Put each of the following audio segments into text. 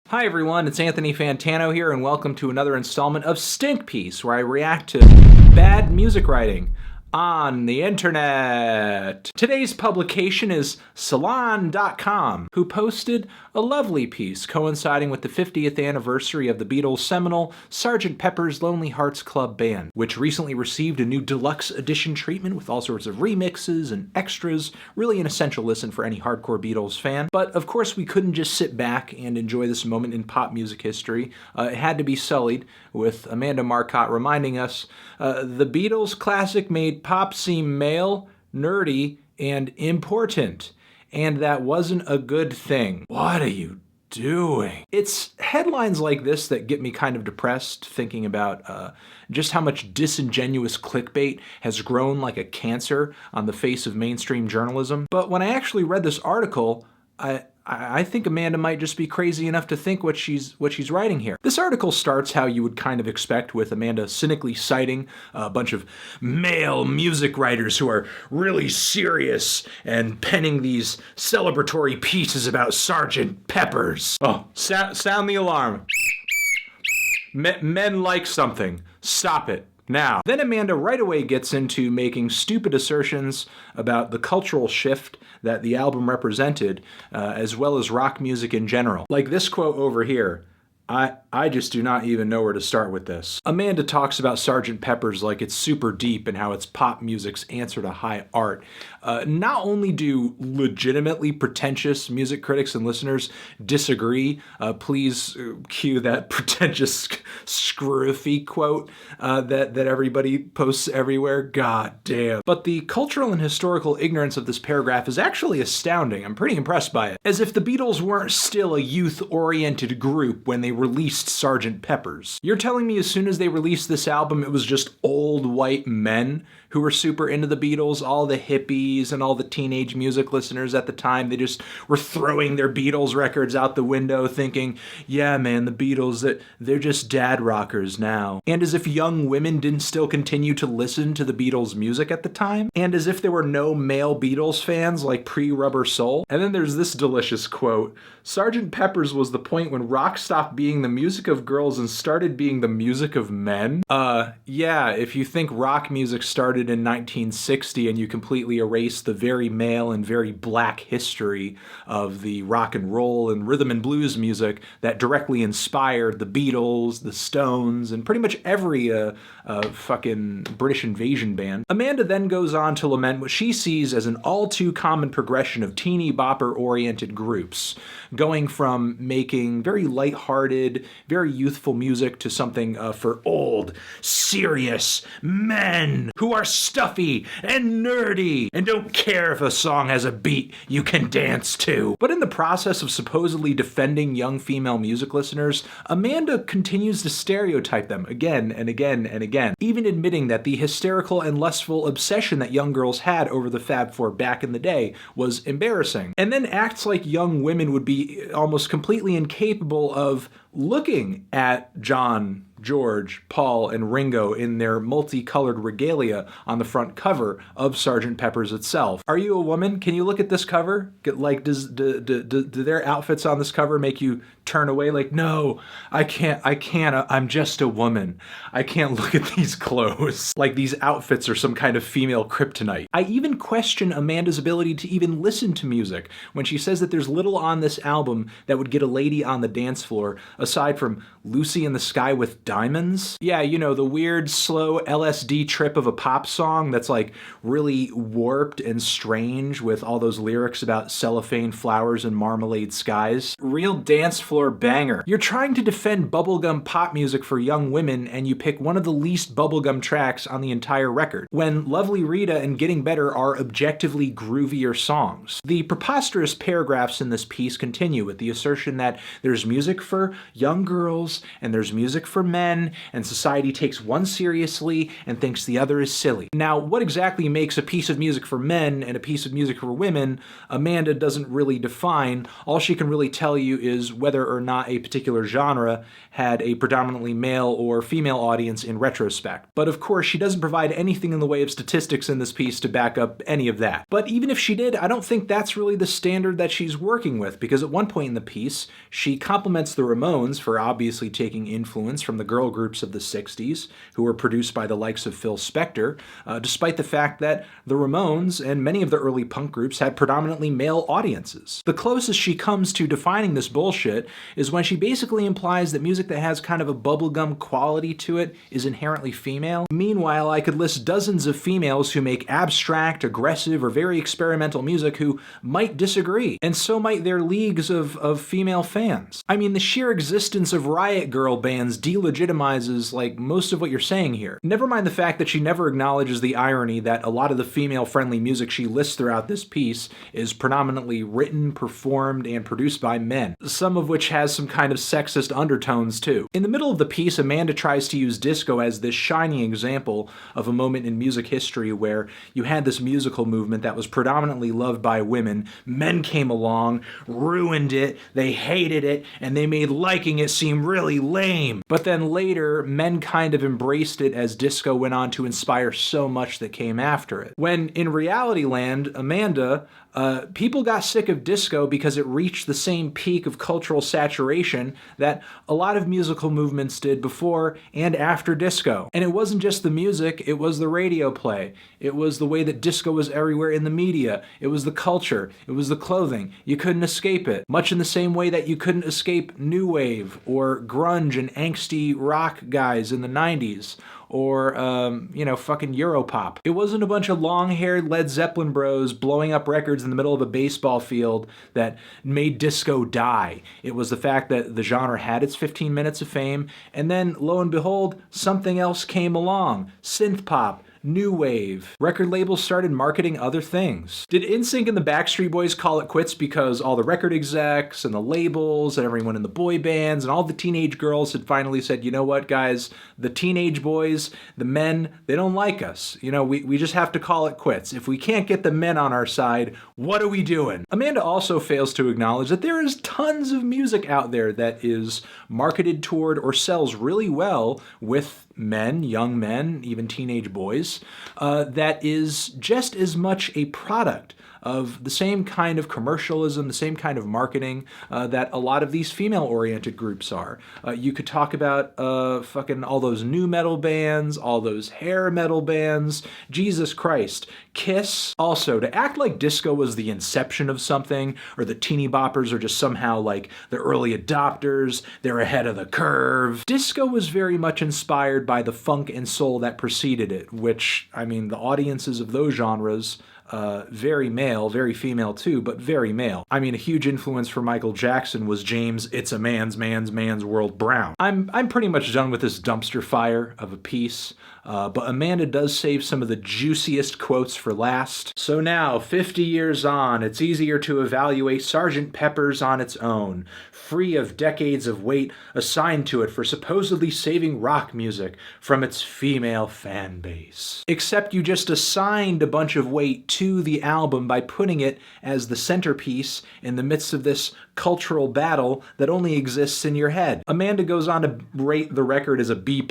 Hi everyone, it's Anthony Fantano here, and welcome to another installment of STINKPIECE, where I react to bad music writing on the internet. Today's publication is Salon.com, who posted a lovely piece coinciding with the 50th anniversary of the Beatles' seminal Sgt. Pepper's Lonely Hearts Club Band, which recently received a new deluxe edition treatment with all sorts of remixes and extras. Really an essential listen for any hardcore Beatles fan. But of course we couldn't just sit back and enjoy this moment in pop music history. It had to be sullied with Amanda Marcotte reminding us the Beatles classic made pop seem male, nerdy, and important. And that wasn't a good thing. What are you doing? It's headlines like this that get me kind of depressed, thinking about just how much disingenuous clickbait has grown like a cancer on the face of mainstream journalism. But when I actually read this article, I think Amanda might just be crazy enough to think what she's writing here. This article starts how you would kind of expect, with Amanda cynically citing a bunch of male music writers who are really serious and penning these celebratory pieces about Sgt. Pepper's. Oh, sound the alarm. Men like something. Stop it. Now, then Amanda right away gets into making stupid assertions about the cultural shift that the album represented, as well as rock music in general. Like this quote over here. I just do not even know where to start with this. Amanda talks about Sgt. Pepper's like it's super deep and how it's pop music's answer to high art. Not only do legitimately pretentious music critics and listeners disagree, please cue that pretentious scruffy quote that everybody posts everywhere. God damn. But the cultural and historical ignorance of this paragraph is actually astounding. I'm pretty impressed by it. As if the Beatles weren't still a youth-oriented group when they released Sgt. Pepper's. You're telling me as soon as they released this album, it was just old white men who were super into the Beatles, all the hippies and all the teenage music listeners at the time, they just were throwing their Beatles records out the window thinking, yeah man, the Beatles, they're just dad rockers now. And as if young women didn't still continue to listen to the Beatles music at the time, and as if there were no male Beatles fans like pre-Rubber Soul. And then there's this delicious quote, Sgt. Pepper's was the point when rock stopped being the music of girls and started being the music of men. Yeah, if you think rock music started in 1960 and you completely erase the very male and very black history of the rock and roll and rhythm and blues music that directly inspired the Beatles, the Stones, and pretty much every fucking British invasion band. Amanda then goes on to lament what she sees as an all too common progression of teeny bopper-oriented groups, going from making very lighthearted, very youthful music to something for old, serious men who are stuffy and nerdy and don't care if a song has a beat you can dance to. But in the process of supposedly defending young female music listeners, Amanda continues to stereotype them again and again and again, even admitting that the hysterical and lustful obsession that young girls had over the Fab Four back in the day was embarrassing, and then acts like young women would be almost completely incapable of looking at John, George, Paul, and Ringo in their multicolored regalia on the front cover of Sgt. Pepper's itself. Are you a woman? Can you look at this cover? Do their outfits on this cover make you turn away like, no, I can't, I'm just a woman. I can't look at these clothes. Like these outfits are some kind of female kryptonite. I even question Amanda's ability to even listen to music when she says that there's little on this album that would get a lady on the dance floor aside from Lucy in the Sky with Diamonds. Yeah, you know, the weird, slow LSD trip of a pop song that's like really warped and strange with all those lyrics about cellophane flowers and marmalade skies. Real dance floor banger. You're trying to defend bubblegum pop music for young women and you pick one of the least bubblegum tracks on the entire record, when Lovely Rita and Getting Better are objectively groovier songs. The preposterous paragraphs in this piece continue with the assertion that there's music for young girls and there's music for men, and society takes one seriously and thinks the other is silly. Now, what exactly makes a piece of music for men and a piece of music for women, Amanda doesn't really define. All she can really tell you is whether whether or not a particular genre had a predominantly male or female audience in retrospect. But of course, she doesn't provide anything in the way of statistics in this piece to back up any of that. But even if she did, I don't think that's really the standard that she's working with, because at one point in the piece, she compliments the Ramones for obviously taking influence from the girl groups of the 60s, who were produced by the likes of Phil Spector, despite the fact that the Ramones and many of the early punk groups had predominantly male audiences. The closest she comes to defining this bullshit is when she basically implies that music that has kind of a bubblegum quality to it is inherently female. Meanwhile, I could list dozens of females who make abstract, aggressive, or very experimental music who might disagree, and so might their leagues of female fans. I mean, the sheer existence of riot girl bands delegitimizes, like, most of what you're saying here. Never mind the fact that she never acknowledges the irony that a lot of the female-friendly music she lists throughout this piece is predominantly written, performed, and produced by men, some of which has some kind of sexist undertones too. In the middle of the piece, Amanda tries to use disco as this shining example of a moment in music history where you had this musical movement that was predominantly loved by women. Men came along, ruined it, they hated it, and they made liking it seem really lame. But then later, men kind of embraced it as disco went on to inspire so much that came after it. When in reality land, Amanda, people got sick of disco because it reached the same peak of cultural saturation that a lot of musical movements did before and after disco. And it wasn't just the music, it was the radio play. It was the way that disco was everywhere in the media. It was the culture. It was the clothing. You couldn't escape it. Much in the same way that you couldn't escape new wave or grunge and angsty rock guys in the 90s. Or, fucking Europop. It wasn't a bunch of long-haired Led Zeppelin bros blowing up records in the middle of a baseball field that made disco die. It was the fact that the genre had its 15 minutes of fame, and then, lo and behold, something else came along. Synth pop. New wave. Record labels started marketing other things. Did NSYNC and the Backstreet Boys call it quits because all the record execs and the labels and everyone in the boy bands and all the teenage girls had finally said, you know what, guys, the teenage boys, the men, they don't like us. We just have to call it quits. If we can't get the men on our side, what are we doing? Amanda also fails to acknowledge that there is tons of music out there that is marketed toward or sells really well with men, young men, even teenage boys, that is just as much a product of the same kind of commercialism, the same kind of marketing that a lot of these female-oriented groups are. You could talk about fucking all those new metal bands, all those hair metal bands, Jesus Christ, Kiss. Also, to act like disco was the inception of something, or the teeny boppers are just somehow like the early adopters, they're ahead of the curve. Disco was very much inspired by the funk and soul that preceded it, which, I mean, the audiences of those genres, very male, very female too, but very male. I mean, a huge influence for Michael Jackson was James "It's a Man's World" Brown. I'm pretty much done with this dumpster fire of a piece, but Amanda does save some of the juiciest quotes for last. So now, 50 years on, it's easier to evaluate Sgt. Pepper's on its own, free of decades of weight assigned to it for supposedly saving rock music from its female fan base. Except you just assigned a bunch of weight to the album by putting it as the centerpiece in the midst of this cultural battle that only exists in your head. Amanda goes on to rate the record as a B+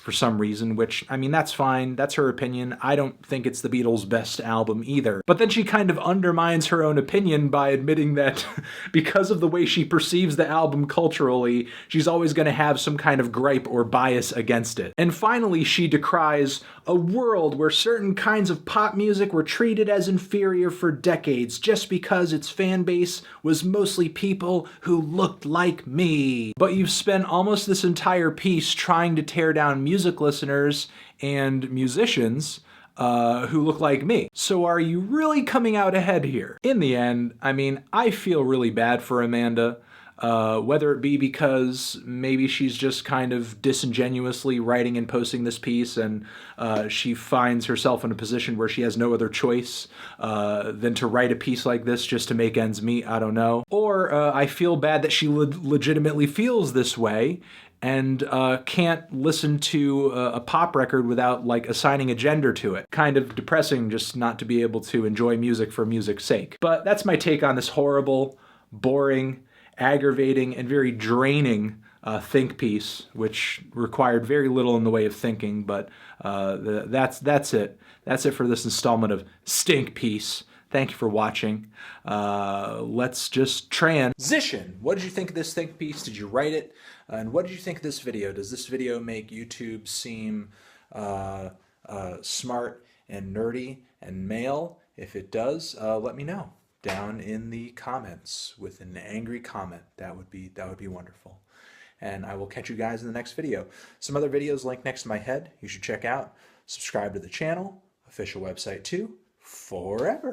for some reason, which, I mean, that's fine. That's her opinion. I don't think it's the Beatles' best album either. But then she kind of undermines her own opinion by admitting that because of the way she perceives the album culturally, she's always going to have some kind of gripe or bias against it. And finally, she decries a world where certain kinds of pop music were treated as inferior for decades just because its fan base was mostly people who looked like me. But you've spent almost this entire piece trying to tear down music listeners and musicians who look like me. So are you really coming out ahead here? In the end, I mean, I feel really bad for Amanda. Whether it be because maybe she's just kind of disingenuously writing and posting this piece and she finds herself in a position where she has no other choice than to write a piece like this just to make ends meet, I don't know. Or I feel bad that she legitimately feels this way and can't listen to a pop record without, like, assigning a gender to it. Kind of depressing just not to be able to enjoy music for music's sake. But that's my take on this horrible, boring, aggravating and very draining think piece, which required very little in the way of thinking, but that's it. That's it for this installment of Stink Piece. Thank you for watching. Let's just transition. What did you think of this think piece? Did you write it? And what did you think of this video? Does this video make YouTube seem smart and nerdy and male? If it does, let me know down in the comments with an angry comment. That would be wonderful. And I will catch you guys in the next video. Some other videos linked next to my head you should check out. Subscribe to the channel, official website too, forever.